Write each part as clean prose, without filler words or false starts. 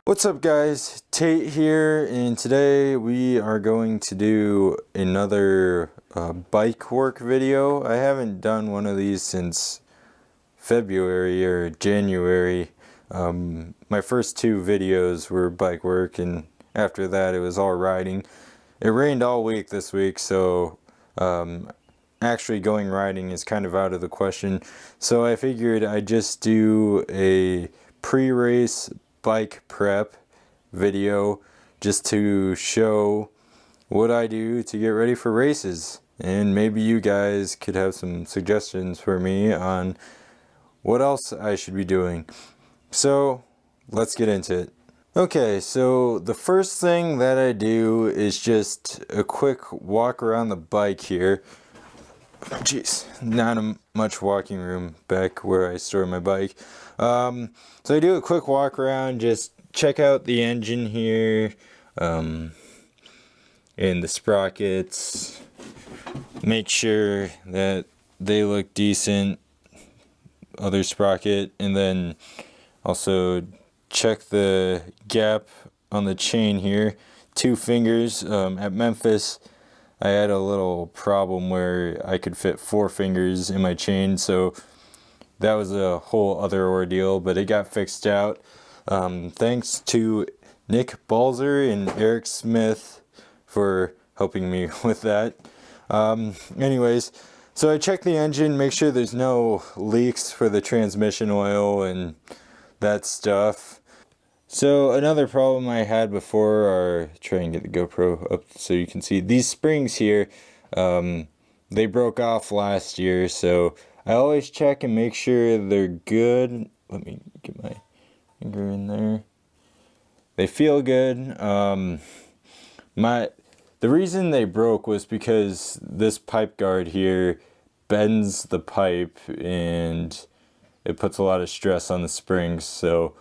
What's up guys, Tate here, and today we are going to do another bike work video. I haven't done one of these since February or January. My first two videos were bike work, and after that it was all riding. It rained all week this week, so actually going riding is kind of out of the question. So I figured I'd just do a pre-race bike prep video just to show what I do to get ready for races, and maybe you guys could have some suggestions for me on what else I should be doing. So let's get into it. Okay, so the first thing that I do is just a quick walk around the bike here. Jeez, not much walking room back where I store my bike. So I do a quick walk around, just check out the engine here, and the sprockets, make sure that they look decent, other sprocket, and then also check the gap on the chain here, 2 fingers. At Memphis I had a little problem where I could fit 4 fingers in my chain, so that was a whole other ordeal, but it got fixed out. Thanks to Nick Balzer and Eric Smith for helping me with that. Anyways, so I checked the engine, make sure there's no leaks for the transmission oil and that stuff. So another problem I had before, or try and get the GoPro up so you can see, these springs here, they broke off last year, so I always check and make sure they're good. Let me get my finger in there. They feel good. The reason they broke was because this pipe guard here bends the pipe and it puts a lot of stress on the springs. So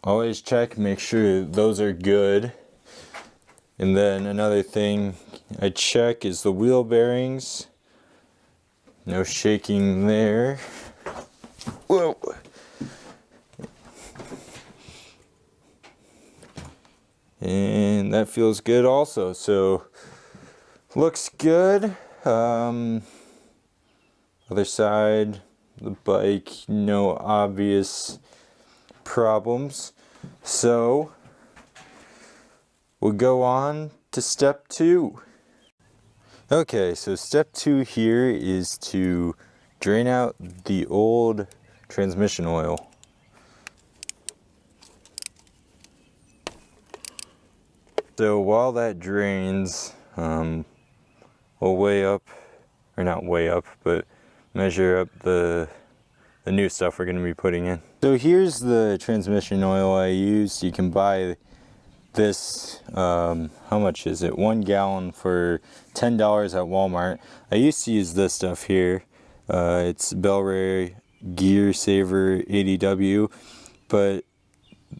always check, make sure those are good. And then another thing I check is the wheel bearings. No shaking there. Whoa. And that feels good also, so looks good. Other side, the bike, no obvious problems. So we'll go on to step 2. Okay, so step 2 here is to drain out the old transmission oil. So while that drains, we'll weigh up, or not weigh up, but measure up the new stuff we're going to be putting in. So here's the transmission oil I used. You can buy this, how much is it? 1 gallon for $10 at Walmart. I used to use this stuff here. It's Bel-Ray Gear Saver 80W, but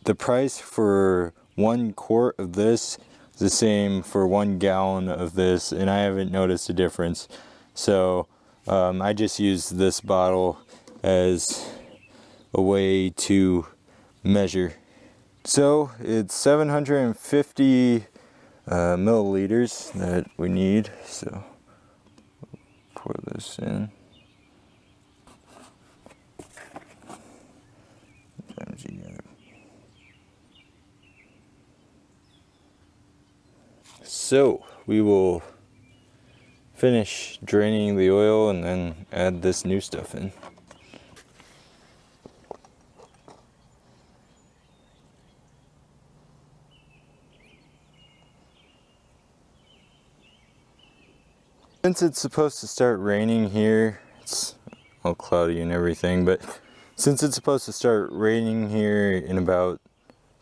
the price for 1 quart of this is the same for 1 gallon of this, and I haven't noticed a difference. So I just use this bottle as a way to measure. So it's 750 milliliters that we need, so pour this in. So we will finish draining the oil and then add this new stuff in. Since it's supposed to start raining here, it's all cloudy and everything, but since it's supposed to start raining here in about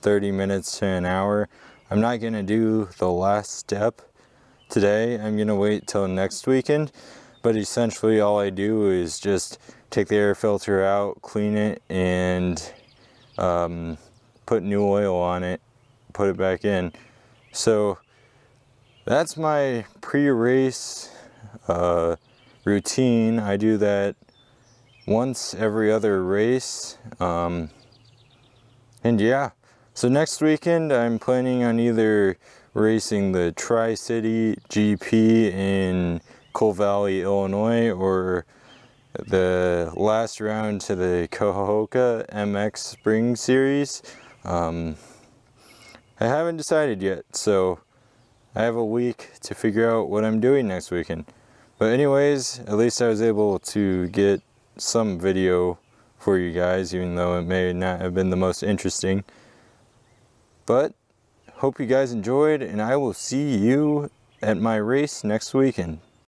30 minutes to an hour, I'm not going to do the last step today. I'm going to wait till next weekend, but essentially all I do is just take the air filter out, clean it, and put new oil on it, put it back in. So that's my pre-race routine. I do that once every other race. And yeah, so next weekend I'm planning on either racing the Tri-City GP in Coal Valley, Illinois, or the last round to the Cahokia MX Spring Series. I haven't decided yet, so I have a week to figure out what I'm doing next weekend. But anyways, at least I was able to get some video for you guys, even though it may not have been the most interesting. But hope you guys enjoyed, and I will see you at my race next weekend.